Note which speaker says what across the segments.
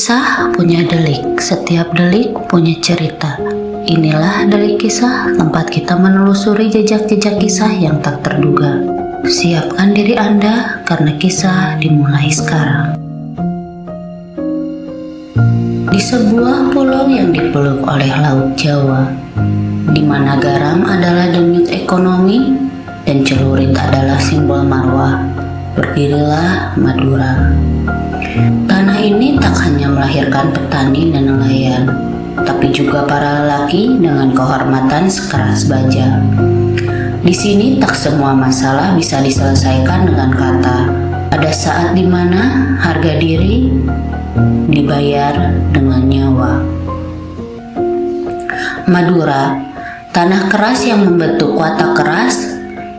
Speaker 1: kisah punya delik, setiap delik punya cerita. Inilah Delik Kisah, tempat kita menelusuri jejak-jejak kisah yang tak terduga. Siapkan diri Anda, karena kisah dimulai sekarang. Di sebuah pulau yang dipeluk oleh Laut Jawa, di mana garam adalah denyut ekonomi dan celurit adalah simbol marwah, berdirilah Madura. Tanah ini tak hanya melahirkan petani dan nelayan, tapi juga para lelaki dengan kehormatan sekeras baja. Di sini tak semua masalah bisa diselesaikan dengan kata. Ada saat di mana harga diri dibayar dengan nyawa. Madura, tanah keras yang membentuk watak keras,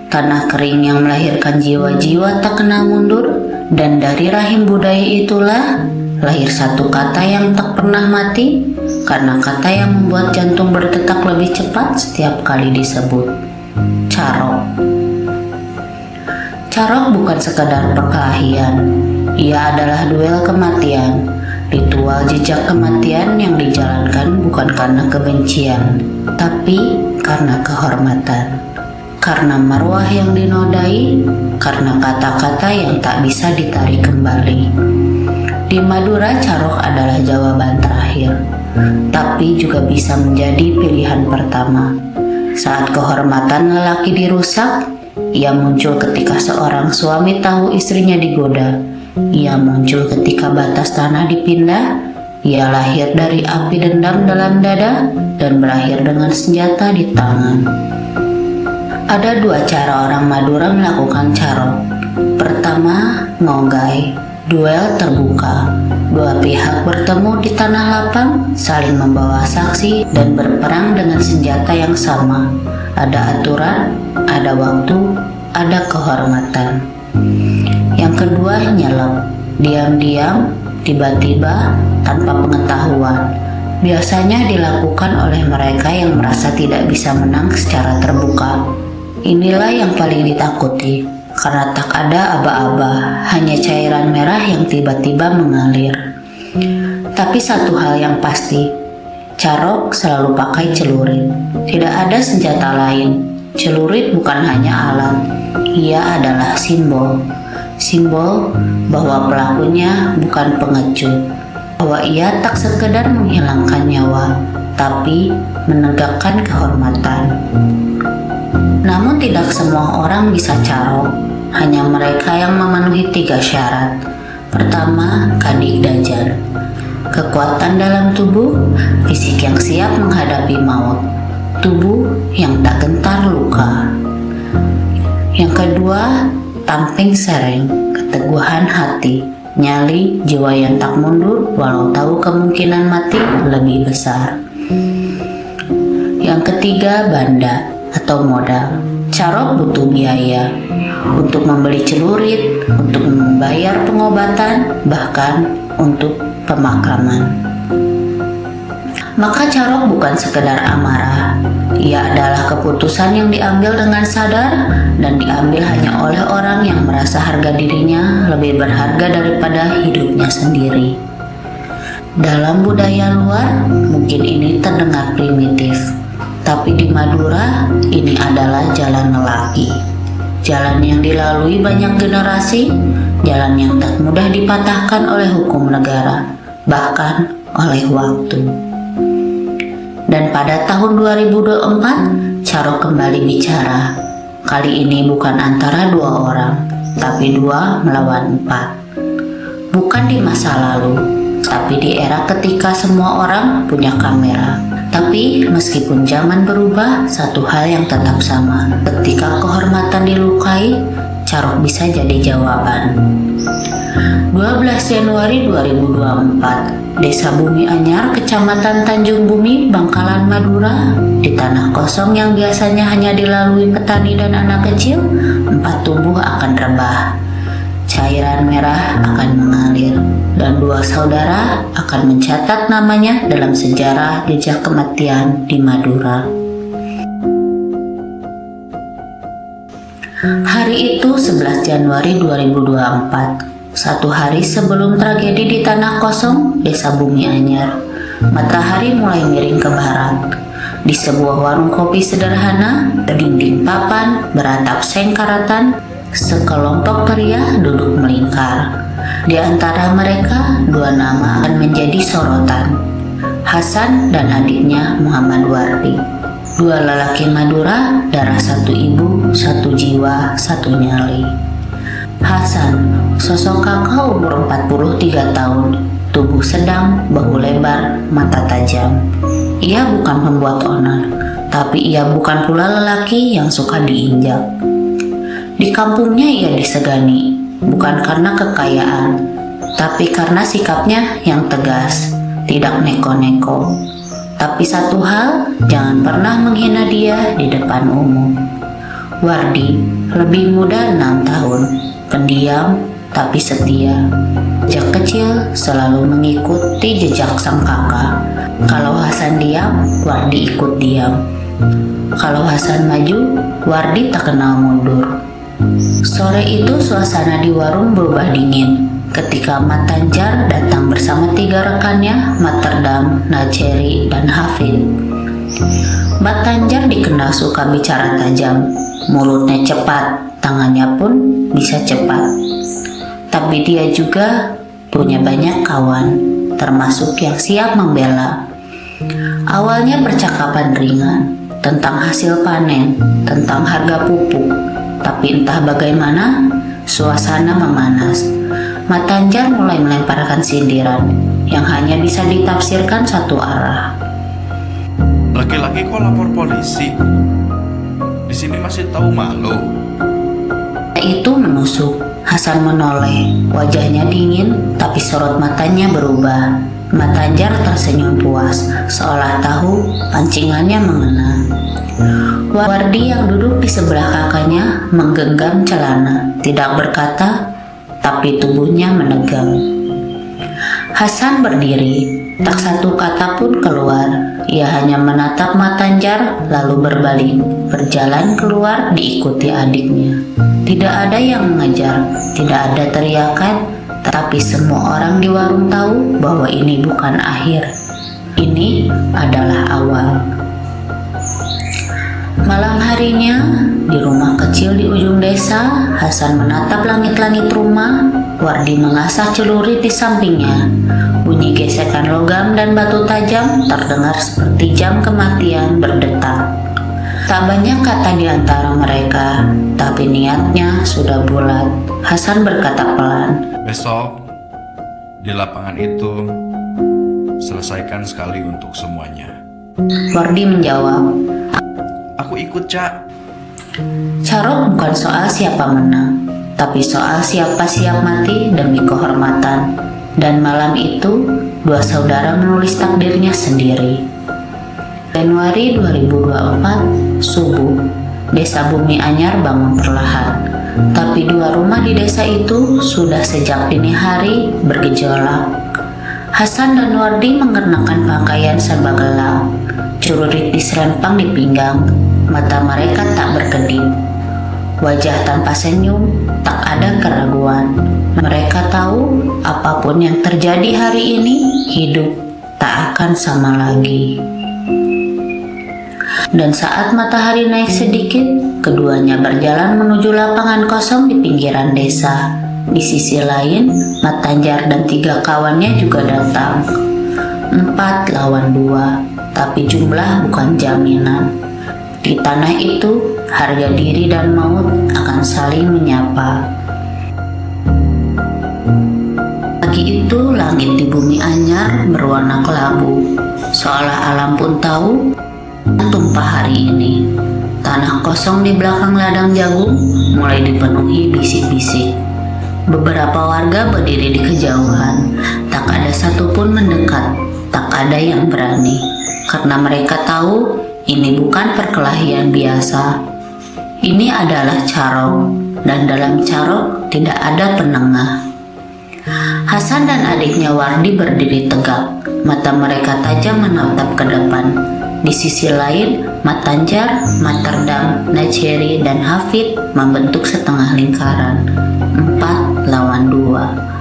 Speaker 1: tanah kering yang melahirkan jiwa-jiwa tak kenal mundur, dan dari rahim budaya itulah lahir satu kata yang tak pernah mati, karena kata yang membuat jantung berdetak lebih cepat setiap kali disebut. Carok. Carok bukan sekadar perkelahian, ia adalah duel kematian, ritual jejak kematian yang dijalankan bukan karena kebencian, tapi karena kehormatan. Karena marwah yang dinodai, karena kata-kata yang tak bisa ditarik kembali. Di Madura, carok adalah jawaban terakhir, tapi juga bisa menjadi pilihan pertama. Saat kehormatan lelaki dirusak, ia muncul ketika seorang suami tahu istrinya digoda. Ia muncul ketika batas tanah dipindah. Ia lahir dari api dendam dalam dada dan berakhir dengan senjata di tangan. Ada dua cara orang Madura melakukan carok. Pertama, ngonggai, duel terbuka. Dua pihak bertemu di tanah lapang, saling membawa saksi dan berperang dengan senjata yang sama. Ada aturan, ada waktu, ada kehormatan. Yang kedua, nyelep, diam-diam, tiba-tiba, tanpa pengetahuan. Biasanya dilakukan oleh mereka yang merasa tidak bisa menang secara terbuka. Inilah yang paling ditakuti, karena tak ada aba-aba, hanya cairan merah yang tiba-tiba mengalir. Tapi satu hal yang pasti, carok selalu pakai celurit. Tidak ada senjata lain. Celurit bukan hanya alat, ia adalah simbol. Simbol bahwa pelakunya bukan pengecut, bahwa ia tak sekedar menghilangkan nyawa, tapi menegakkan kehormatan. Namun tidak semua orang bisa carok, hanya mereka yang memenuhi 3 syarat. Pertama, kadik dajar, kekuatan dalam tubuh, fisik yang siap menghadapi maut, tubuh yang tak gentar luka. Yang kedua, tamping sereng, keteguhan hati, nyali, jiwa yang tak mundur walau tahu kemungkinan mati lebih besar. Yang ketiga, banda atau modal. Carok butuh biaya untuk membeli celurit, untuk membayar pengobatan, bahkan untuk pemakaman. Maka carok bukan sekedar amarah, ia adalah keputusan yang diambil dengan sadar dan diambil hanya oleh orang yang merasa harga dirinya lebih berharga daripada hidupnya sendiri. Dalam budaya luar, mungkin ini terdengar primitif, tapi di Madura, ini adalah jalan lelaki. Jalan yang dilalui banyak generasi, jalan yang tak mudah dipatahkan oleh hukum negara, bahkan oleh waktu. Dan pada tahun 2024, carok kembali bicara. Kali ini bukan antara 2 orang, tapi 2 melawan 4. Bukan di masa lalu, tapi di era ketika semua orang punya kamera. Tapi meskipun zaman berubah, satu hal yang tetap sama. Ketika kehormatan dilukai, carok bisa jadi jawaban. 12 Januari 2024, Desa Bumi Anyar, Kecamatan Tanjung Bumi, Bangkalan, Madura. Di tanah kosong yang biasanya hanya dilalui petani dan anak kecil, 4 tubuh akan rebah. Cairan merah akan mengalir, dan 2 saudara akan mencatat namanya dalam sejarah jejak kematian di Madura. Hari itu 11 Januari 2024, Satu hari sebelum tragedi di Tanah Kosong, Desa Bumi Anyar, matahari mulai miring ke barat. Di sebuah warung kopi sederhana, dinding papan beratap seng karatan, sekelompok pria duduk melingkar. Di antara mereka, dua nama akan menjadi sorotan, Hasan dan adiknya Muhammad Wardi. Dua lelaki Madura, darah satu ibu, satu jiwa, satu nyali. Hasan, sosok kakak umur 43 tahun, tubuh sedang, bahu lebar, mata tajam. Ia bukan pembuat onar, tapi ia bukan pula lelaki yang suka diinjak. Di kampungnya ia disegani, bukan karena kekayaan, tapi karena sikapnya yang tegas, tidak neko-neko. Tapi satu hal, jangan pernah menghina dia di depan umum. Wardi, lebih muda 6 tahun, pendiam tapi setia. Sejak kecil selalu mengikuti jejak sang kakak. Kalau Hasan diam, Wardi ikut diam. Kalau Hasan maju, Wardi tak kenal mundur. Sore itu suasana di warung berubah dingin ketika Mat Tanjar datang bersama 3 rekannya, Materdam, Najeri, dan Hafid. Mat Tanjar dikenal suka bicara tajam, mulutnya cepat, tangannya pun bisa cepat. Tapi dia juga punya banyak kawan, termasuk yang siap membela. Awalnya percakapan ringan tentang hasil panen, tentang harga pupuk, tapi entah bagaimana suasana memanas. Mat Tanjar mulai melemparkan sindiran yang hanya bisa ditafsirkan satu arah.
Speaker 2: Laki-laki kok lapor polisi? Di sini masih tahu malu.
Speaker 1: Itu menusuk. Hasan menoleh, wajahnya dingin, tapi sorot matanya berubah. Mat Tanjar tersenyum puas, seolah tahu pancingannya mengena. Wardi yang duduk di sebelah kakaknya menggenggam celana, tidak berkata, tapi tubuhnya menegang. Hasan berdiri, tak satu kata pun keluar. Ia hanya menatap Mat Tanjar, lalu berbalik, berjalan keluar diikuti adiknya. Tidak ada yang mengejar, tidak ada teriakan, tapi semua orang di warung tahu bahwa ini bukan akhir. Ini adalah awal. Malam harinya, di rumah kecil di ujung desa, Hasan menatap langit-langit rumah. Wardi mengasah celurit di sampingnya. Bunyi gesekan logam dan batu tajam terdengar seperti jam kematian berdetak. Tak banyak kata di antara mereka, tapi niatnya sudah bulat. Hasan berkata pelan,
Speaker 2: Besok di lapangan itu selesaikan sekali untuk semuanya.
Speaker 1: Wardi menjawab,
Speaker 2: Aku ikut, Cak.
Speaker 1: Carok bukan soal siapa menang, tapi soal siapa siap mati demi kehormatan. Dan malam itu, dua saudara menulis takdirnya sendiri. Januari 2024, subuh, Desa Bumi Anyar bangun perlahan. Tapi dua rumah di desa itu sudah sejak dini hari bergejolak. Hasan dan Wardi mengenakan pakaian serba gelap, celurit diserempang di pinggang, mata mereka tak berkedip. Wajah tanpa senyum, tak ada keraguan. Mereka tahu apapun yang terjadi hari ini, hidup tak akan sama lagi. Dan saat matahari naik sedikit, keduanya berjalan menuju lapangan kosong di pinggiran desa. Di sisi lain, Mat Tanjar dan 3 kawannya juga datang. 4 lawan 2, tapi jumlah bukan jaminan. Di tanah itu, harga diri dan maut akan saling menyapa. Pagi itu, langit di Bumi Anyar berwarna kelabu, seolah alam pun tahu tumpah hari ini. Tanah kosong di belakang ladang jagung mulai dipenuhi bisik-bisik. Beberapa warga berdiri di kejauhan, tak ada satupun mendekat, tak ada yang berani, karena mereka tahu ini bukan perkelahian biasa. Ini adalah carok, dan dalam carok tidak ada penengah. Hasan dan adiknya Wardi berdiri tegak, mata mereka tajam menatap ke depan. Di sisi lain, Mat Tanjar, Materdam, Najeri, dan Hafid membentuk setengah lingkaran, 4 lawan 2.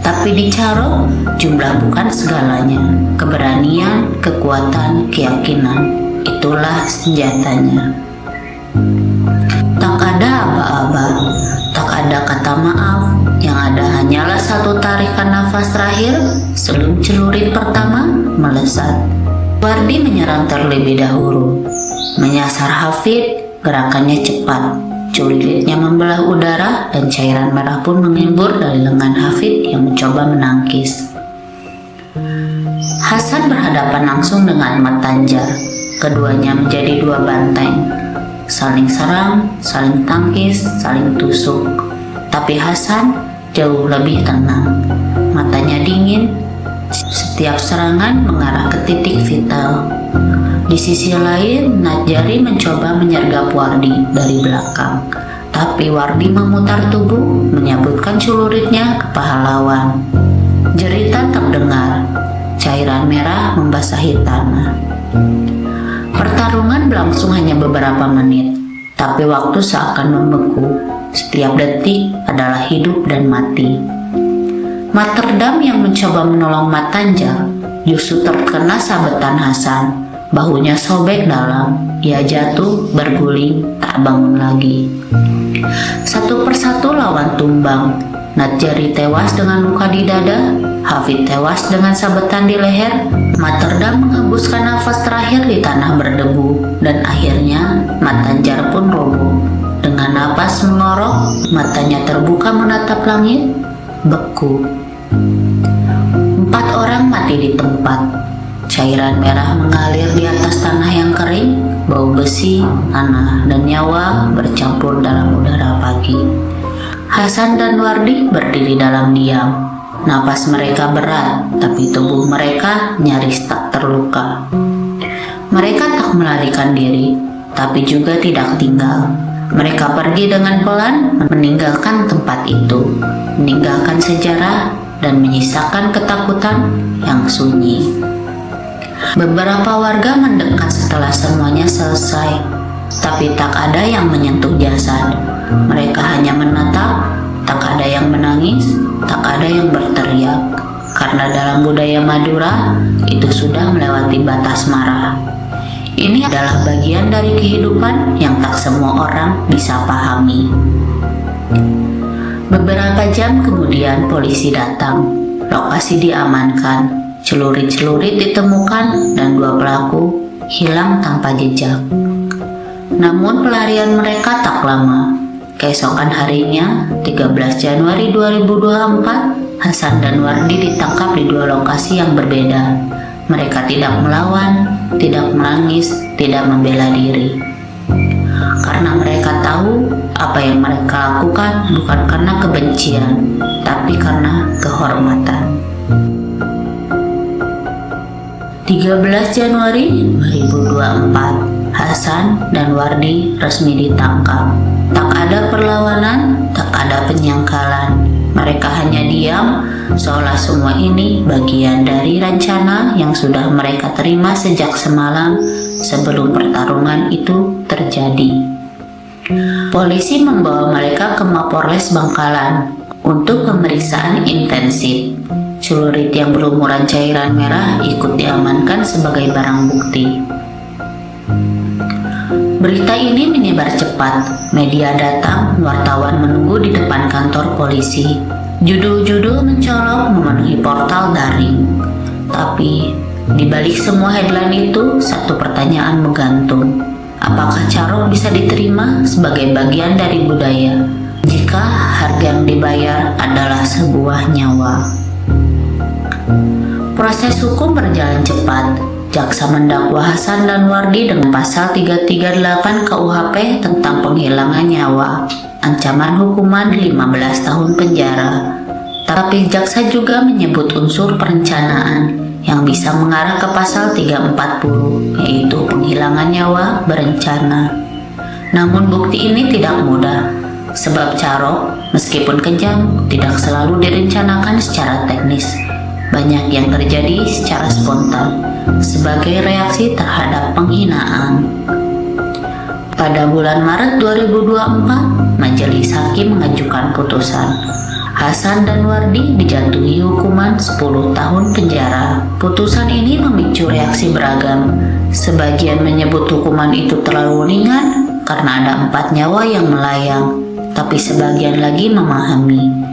Speaker 1: Tapi di Caro, jumlah bukan segalanya. Keberanian, kekuatan, keyakinan, itulah senjatanya. Tak ada aba-aba, tak ada kata maaf, yang ada hanyalah satu tarikan nafas terakhir sebelum celurit pertama melesat. Wardi menyerang terlebih dahulu, menyasar Hafid. Gerakannya cepat, celuritnya membelah udara dan cairan merah pun mengimbur dari lengan Hafid yang mencoba menangkis. Hasan berhadapan langsung dengan Mat Tanjar. Keduanya menjadi dua banteng, saling serang, saling tangkis, saling tusuk. Tapi Hasan jauh lebih tenang, matanya dingin. Setiap serangan mengarah ke titik vital. Di sisi lain, Najjari mencoba menyergap Wardi dari belakang. Tapi Wardi memutar tubuh, menyabutkan celuritnya ke paha lawan. Jeritan terdengar, cairan merah membasahi tanah. Pertarungan berlangsung hanya beberapa menit, tapi waktu seakan membeku. Setiap detik adalah hidup dan mati. Mat Terdam yang mencoba menolong Mat Tanjar justru terkena sabetan Hasan. Bahunya sobek dalam, ia jatuh, berguling, tak bangun lagi. Satu persatu lawan tumbang. Najjari tewas dengan luka di dada, Hafid tewas dengan sabetan di leher, Mat Terdam menghembuskan nafas terakhir di tanah berdebu, dan akhirnya Mat Tanjar pun roboh. Dengan napas mengorok, matanya terbuka menatap langit, beku. 4 orang mati di tempat. Cairan merah mengalir di atas tanah yang kering, bau besi, tanah, dan nyawa bercampur dalam udara pagi. Hasan dan Wardi berdiri dalam diam. Napas mereka berat, tapi tubuh mereka nyaris tak terluka. Mereka tak melarikan diri, tapi juga tidak tinggal. Mereka pergi dengan pelan, meninggalkan tempat itu, meninggalkan sejarah, dan menyisakan ketakutan yang sunyi. Beberapa warga mendekat setelah semuanya selesai, tapi tak ada yang menyentuh jasad. Mereka hanya menatap, tak ada yang menangis, tak ada yang berteriak. Karena dalam budaya Madura, itu sudah melewati batas marah. Ini adalah bagian dari kehidupan yang tak semua orang bisa pahami. Beberapa jam kemudian polisi datang, lokasi diamankan. Celurit-celurit ditemukan dan 2 pelaku hilang tanpa jejak. Namun pelarian mereka tak lama. Keesokan harinya, 13 Januari 2024, Hasan dan Wardi ditangkap di 2 lokasi yang berbeda. Mereka tidak melawan, tidak menangis, tidak membela diri. Karena mereka tahu apa yang mereka lakukan bukan karena kebencian, tapi karena kehormatan. 13 Januari 2024, Hasan dan Wardi resmi ditangkap. Tak ada perlawanan, tak ada penyangkalan. Mereka hanya diam, seolah semua ini bagian dari rencana yang sudah mereka terima sejak semalam sebelum pertarungan itu terjadi. Polisi membawa mereka ke Mapolres Bangkalan untuk pemeriksaan intensif. Celurit yang berumuran cairan merah ikut diamankan sebagai barang bukti. Berita ini menyebar cepat. Media datang, wartawan menunggu di depan kantor polisi. Judul-judul mencolok memenuhi portal daring. Tapi di balik semua headline itu, satu pertanyaan menggantung. Apakah Caro bisa diterima sebagai bagian dari budaya jika harga yang dibayar adalah sebuah nyawa? Proses hukum berjalan cepat. Jaksa mendakwa Hasan dan Wardi dengan pasal 338 KUHP tentang penghilangan nyawa, ancaman hukuman 15 tahun penjara. Tapi jaksa juga menyebut unsur perencanaan yang bisa mengarah ke pasal 340, yaitu penghilangan nyawa berencana. Namun bukti ini tidak mudah, sebab Caro, meskipun kejam, tidak selalu direncanakan secara teknis. Banyak yang terjadi secara spontan sebagai reaksi terhadap penghinaan. Pada bulan Maret 2024, Majelis Hakim mengajukan putusan. Hasan dan Wardi dijatuhi hukuman 10 tahun penjara. Putusan ini memicu reaksi beragam. Sebagian menyebut hukuman itu terlalu ringan karena ada 4 nyawa yang melayang, tapi sebagian lagi memahami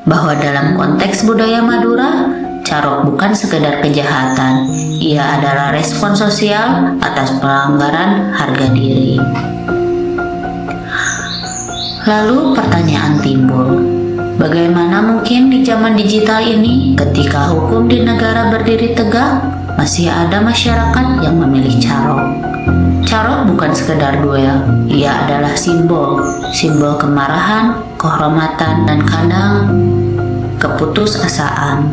Speaker 1: bahwa dalam konteks budaya Madura, carok bukan sekedar kejahatan, ia adalah respon sosial atas pelanggaran harga diri. Lalu pertanyaan timbul, bagaimana mungkin di zaman digital ini ketika hukum di negara berdiri tegak, masih ada masyarakat yang memilih carok? Carok bukan sekedar duel, ia adalah simbol kemarahan, kehormatan, dan kadang keputusasaan.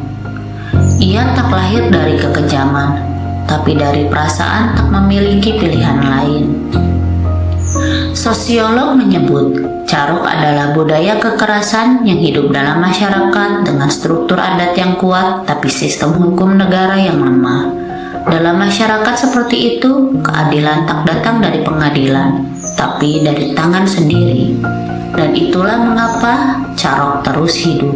Speaker 1: Ia tak lahir dari kekejaman, tapi dari perasaan tak memiliki pilihan lain. Sosiolog menyebut carok adalah budaya kekerasan yang hidup dalam masyarakat dengan struktur adat yang kuat tapi sistem hukum negara yang lemah. Dalam masyarakat seperti itu, keadilan tak datang dari pengadilan, tapi dari tangan sendiri. Dan itulah mengapa carok terus hidup.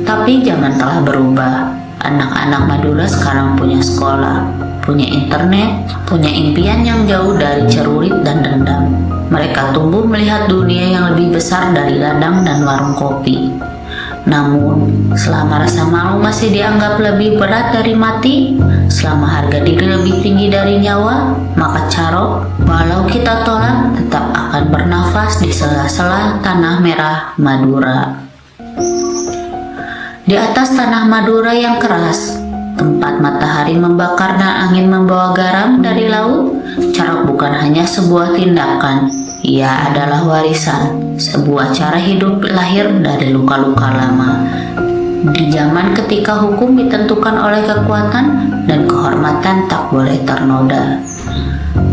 Speaker 1: Tapi zaman telah berubah. Anak-anak Madura sekarang punya sekolah, punya internet, punya impian yang jauh dari celurit dan dendam. Mereka tumbuh melihat dunia yang lebih besar dari ladang dan warung kopi. Namun, selama rasa malu masih dianggap lebih berat dari mati, selama harga diri lebih tinggi dari nyawa, maka carok, walau kita tolak, tetap akan bernafas di sela-sela tanah merah Madura. Di atas tanah Madura yang keras, tempat matahari membakar dan angin membawa garam dari laut, carok bukan hanya sebuah tindakan, ia adalah warisan, sebuah cara hidup lahir dari luka-luka lama. Di zaman ketika hukum ditentukan oleh kekuatan dan kehormatan tak boleh ternoda.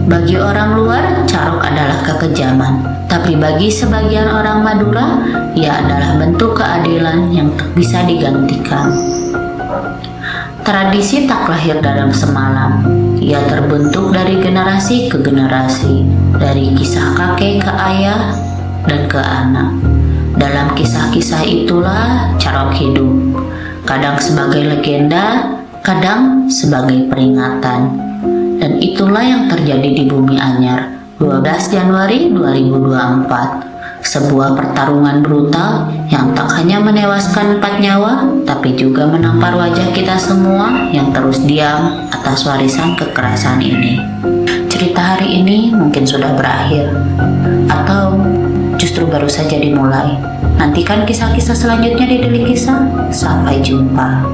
Speaker 1: Bagi orang luar, carok adalah kekejaman, tapi bagi sebagian orang Madura, ia adalah bentuk keadilan yang tak bisa digantikan. Tradisi tak lahir dalam semalam, ia terbentuk dari generasi ke generasi, dari kisah kakek ke ayah dan ke anak. Dalam kisah-kisah itulah carok hidup, kadang sebagai legenda, kadang sebagai peringatan. Dan itulah yang terjadi di Bumi Anyar, 12 Januari 2024. Sebuah pertarungan brutal yang tak hanya menewaskan 4 nyawa, tapi juga menampar wajah kita semua yang terus diam atas warisan kekerasan ini. Cerita hari ini mungkin sudah berakhir, atau justru baru saja dimulai. Nantikan kisah-kisah selanjutnya di Delik Kisah. Sampai jumpa.